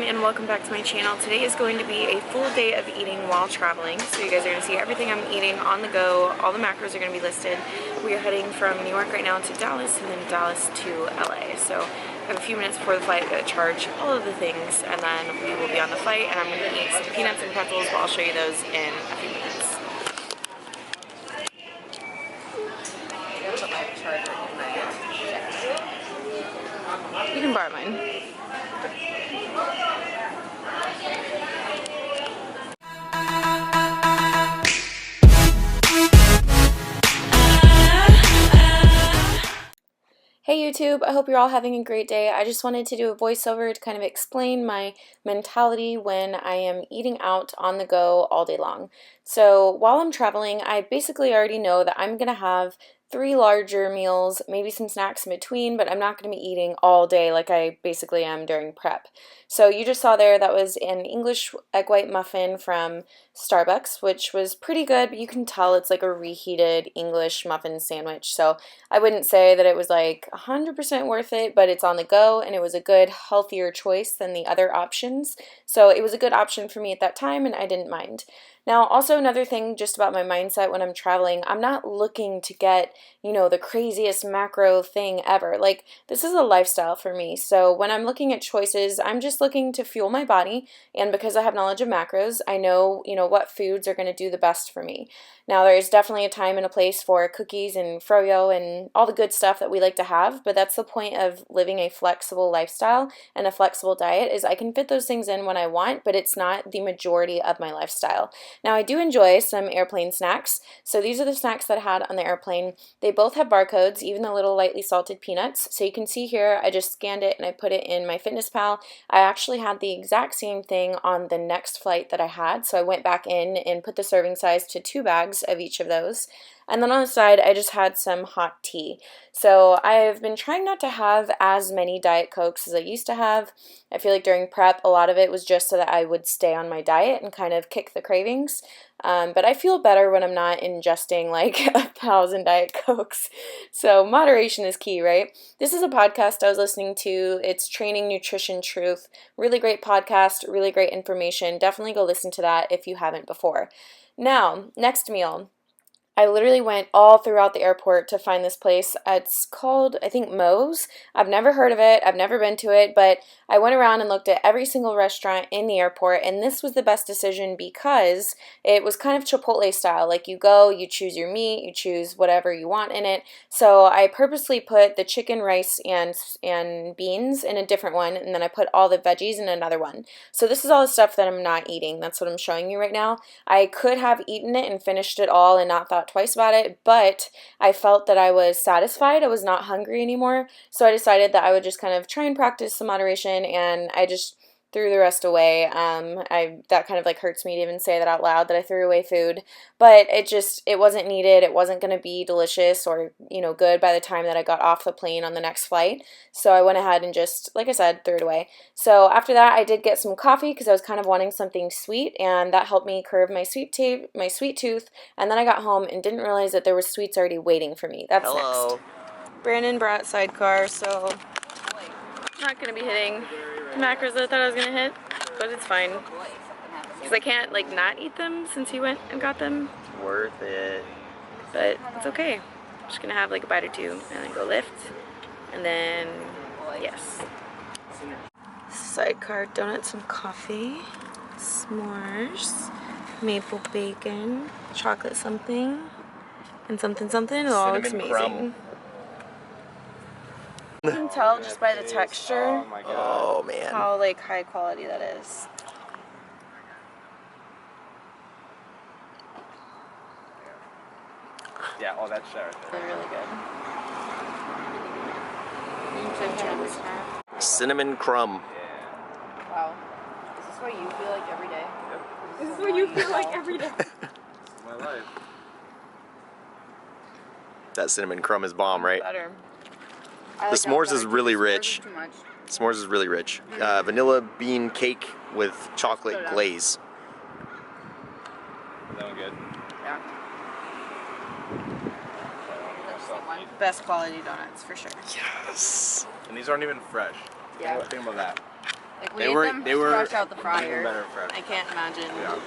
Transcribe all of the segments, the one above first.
and welcome back to my channel. Today is going to be a full day of eating while traveling. So you guys are going to see everything I'm eating on the go. All the macros are going to be listed. We are heading from New York right now to Dallas and then Dallas to LA. So I have a few minutes before the flight. I've got to charge all of the things and then we will be on the flight and I'm going to eat some peanuts and pretzels, but I'll show you those in a few minutes. I'm going to put my charger in my You can borrow mine. Hey YouTube, I hope you're all having a great day. I just wanted to do a voiceover to kind of explain my mentality when I am eating out on the go all day long. So while I'm traveling, I basically already know that I'm going to have 3 larger meals, maybe some snacks in between, but I'm not going to be eating all day like I basically am during prep. So you just saw there that was an English egg white muffin from Starbucks, which was pretty good, but you can tell it's like a reheated English muffin sandwich. So I wouldn't say that it was like 100% worth it, but it's on the go and it was a good, healthier choice than the other options. So it was a good option for me at that time and I didn't mind. Now, also another thing just about my mindset when I'm traveling, I'm not looking to get, the craziest macro thing ever. Like, this is a lifestyle for me. So when I'm looking at choices, I'm just looking to fuel my body. And because I have knowledge of macros, I know, what foods are going to do the best for me. Now, there's definitely a time and a place for cookies and froyo and all the good stuff that we like to have, but that's the point of living a flexible lifestyle and a flexible diet is I can fit those things in when I want, but it's not the majority of my lifestyle. Now, I do enjoy some airplane snacks, so these are the snacks that I had on the airplane. They both have barcodes, even the little lightly salted peanuts, so you can see here I just scanned it and I put it in my FitnessPal. I actually had the exact same thing on the next flight that I had, so I went back in and put the serving size to 2 bags of each of those. And then on the side, I just had some hot tea. So I've been trying not to have as many Diet Cokes as I used to have. I feel like during prep, a lot of it was just so that I would stay on my diet and kind of kick the cravings. But I feel better when I'm not ingesting like 1,000 Diet Cokes. So moderation is key, right? This is a podcast I was listening to. It's Training Nutrition Truth. Really great podcast, really great information. Definitely go listen to that if you haven't before. Now, next meal. I literally went all throughout the airport to find this place. It's called, I think, Moe's. I've never heard of it. I've never been to it, but I went around and looked at every single restaurant in the airport, and this was the best decision because it was kind of Chipotle style. Like you go, you choose your meat, you choose whatever you want in it. So I purposely put the chicken, rice, and beans in a different one, and then I put all the veggies in another one. So this is all the stuff that I'm not eating. That's what I'm showing you right now. I could have eaten it and finished it all and not thought twice about it, but I felt that I was satisfied. I was not hungry anymore, so I decided that I would just kind of try and practice some moderation, and I just threw the rest away. That kind of like hurts me to even say that out loud, that I threw away food, but it wasn't needed. It wasn't going to be delicious or, good by the time that I got off the plane on the next flight. So I went ahead and just, like I said, threw it away. So after that, I did get some coffee because I was kind of wanting something sweet, and that helped me curb my sweet tooth. And then I got home and didn't realize that there were sweets already waiting for me. That's next. Brandon brought sidecar, so I'm not going to be hitting macros that I thought I was going to hit, but it's fine. Because I can't, not eat them since he went and got them. Worth it. But it's okay. I'm just going to have, a bite or two and then go lift. And then, yes. Sidecar donuts and coffee. S'mores. Maple bacon. Chocolate something. And something something. It all looks amazing. Crumb. You can tell just by the texture. Oh my God. Oh man. How high quality that is. Yeah, oh that's right there. They're really good. Cinnamon crumb. Wow. Is this what you feel like every day? Yep. This is what you feel like every day. It's my life. That cinnamon crumb is bomb, right? Better. The s'mores is really rich. S'mores is really rich. Vanilla bean cake with chocolate glaze. Is that one good? Yeah. Best quality donuts for sure. Yes. And these aren't even fresh. Yeah. Think about that. Like we ate them fresh out the fryer. Better fresh. I can't imagine. Yeah.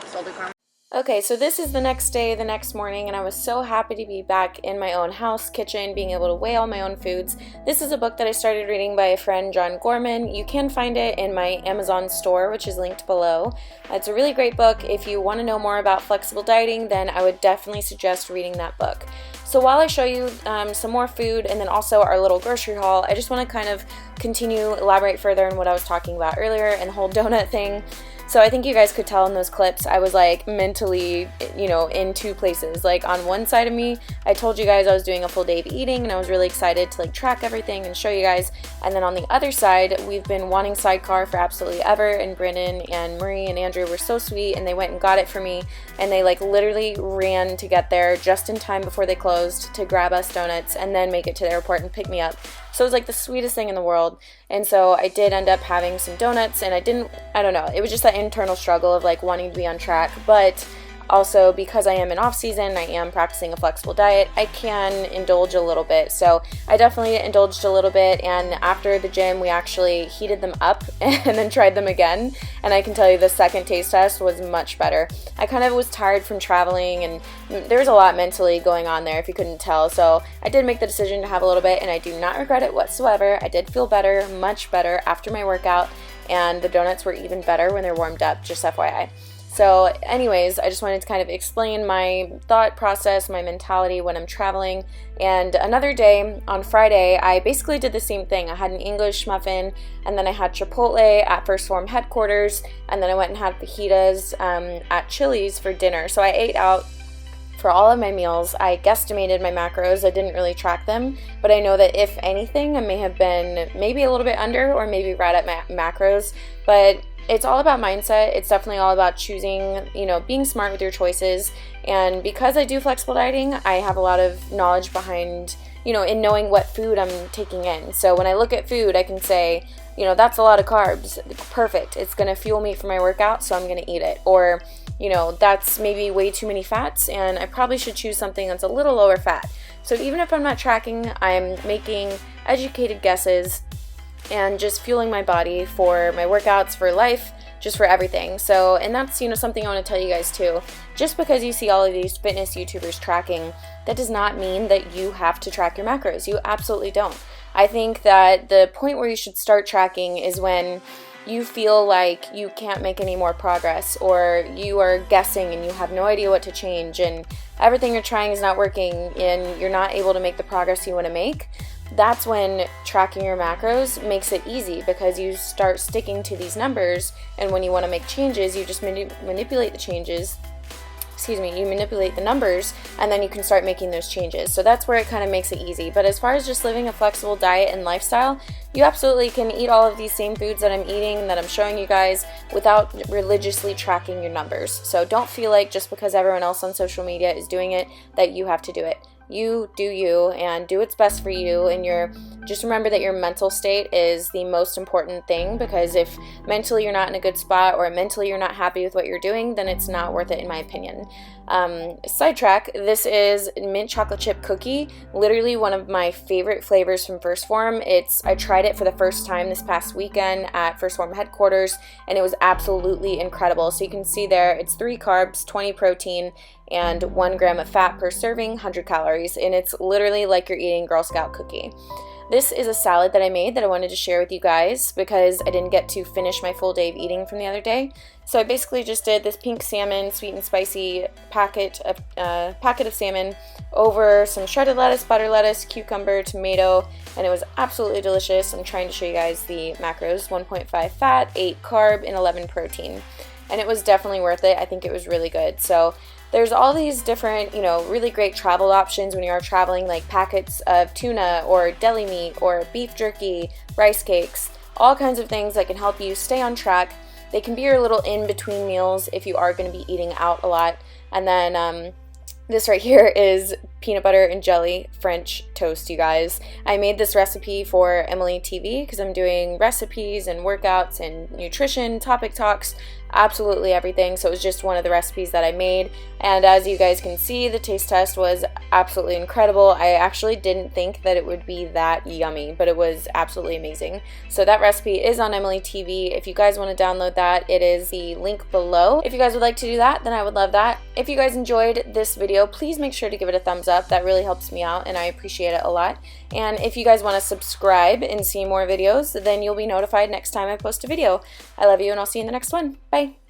Salted caramel. Okay, so this is the next day, the next morning, and I was so happy to be back in my own house, kitchen, being able to weigh all my own foods. This is a book that I started reading by a friend, John Gorman. You can find it in my Amazon store, which is linked below. It's a really great book. If you want to know more about flexible dieting, then I would definitely suggest reading that book. So while I show you some more food and then also our little grocery haul, I just want to kind of elaborate further on what I was talking about earlier and the whole donut thing. So I think you guys could tell in those clips, I was like mentally, in two places. Like on one side of me, I told you guys I was doing a full day of eating and I was really excited to like track everything and show you guys. And then on the other side, we've been wanting sidecar for absolutely ever, and Brandon and Marie and Andrew were so sweet and they went and got it for me, and they like literally ran to get there just in time before they closed to grab us donuts and then make it to the airport and pick me up. So it was like the sweetest thing in the world. And so I did end up having some donuts, and I don't know, it was just that internal struggle of like wanting to be on track. But also because I am in off season, I am practicing a flexible diet, I can indulge a little bit. So I definitely indulged a little bit, and after the gym we actually heated them up and then tried them again, and I can tell you the second taste test was much better. I kind of was tired from traveling, and there was a lot mentally going on there if you couldn't tell, so I did make the decision to have a little bit, and I do not regret it whatsoever. I did feel better, much better after my workout, and the donuts were even better when they're warmed up, just FYI. So anyways, I just wanted to kind of explain my thought process, my mentality when I'm traveling. And another day, on Friday, I basically did the same thing. I had an English muffin, and then I had Chipotle at First Form headquarters, and then I went and had fajitas at Chili's for dinner. So I ate out for all of my meals. I guesstimated my macros. I didn't really track them, but I know that if anything, I may have been maybe a little bit under or maybe right at my macros. But it's all about mindset. It's definitely all about choosing, being smart with your choices. And because I do flexible dieting, I have a lot of knowledge behind, in knowing what food I'm taking in. So when I look at food, I can say, that's a lot of carbs. Perfect. It's going to fuel me for my workout, so I'm going to eat it. Or, that's maybe way too many fats, and I probably should choose something that's a little lower fat. So even if I'm not tracking, I'm making educated guesses and just fueling my body for my workouts, for life, just for everything. So, and that's, something I want to tell you guys too. Just because you see all of these fitness YouTubers tracking, that does not mean that you have to track your macros. You absolutely don't. I think that the point where you should start tracking is when you feel like you can't make any more progress, or you are guessing and you have no idea what to change, and everything you're trying is not working and you're not able to make the progress you want to make. That's when tracking your macros makes it easy, because you start sticking to these numbers, and when you want to make changes, you just manipulate the changes. You manipulate the numbers, and then you can start making those changes. So that's where it kind of makes it easy. But as far as just living a flexible diet and lifestyle, you absolutely can eat all of these same foods that I'm eating, that I'm showing you guys, without religiously tracking your numbers. So don't feel like just because everyone else on social media is doing it, that you have to do it. You do you, and do what's best for you, and just remember that your mental state is the most important thing, because if mentally you're not in a good spot, or mentally you're not happy with what you're doing, then it's not worth it, in my opinion. Sidetrack, this is mint chocolate chip cookie, literally one of my favorite flavors from First Form. I tried it for the first time this past weekend at First Form headquarters, and it was absolutely incredible. So you can see there, it's 3 carbs, 20 protein, and 1 gram of fat per serving, 100 calories, and it's literally like you're eating Girl Scout cookie. This is a salad that I made that I wanted to share with you guys, because I didn't get to finish my full day of eating from the other day. So I basically just did this pink salmon, sweet and spicy packet of salmon over some shredded lettuce, butter lettuce, cucumber, tomato, and it was absolutely delicious. I'm trying to show you guys the macros: 1.5 fat, 8 carb, and 11 protein. And it was definitely worth it. I think it was really good. So there's all these different, really great travel options when you are traveling, like packets of tuna or deli meat or beef jerky, rice cakes, all kinds of things that can help you stay on track. They can be your little in-between meals if you are going to be eating out a lot. And then this right here is peanut butter and jelly French toast, you guys. I made this recipe for Emily TV because I'm doing recipes and workouts and nutrition, topic talks, absolutely everything. So it was just one of the recipes that I made, and as you guys can see, the taste test was absolutely incredible. I actually didn't think that it would be that yummy, but it was absolutely amazing. So that recipe is on Emily TV. If you guys want to download that, it is the link below. If you guys would like to do that, then I would love that. If you guys enjoyed this video, please make sure to give it a thumbs up. That really helps me out and I appreciate it a lot. And if you guys want to subscribe and see more videos, then you'll be notified next time I post a video. I love you and I'll see you in the next one. Bye.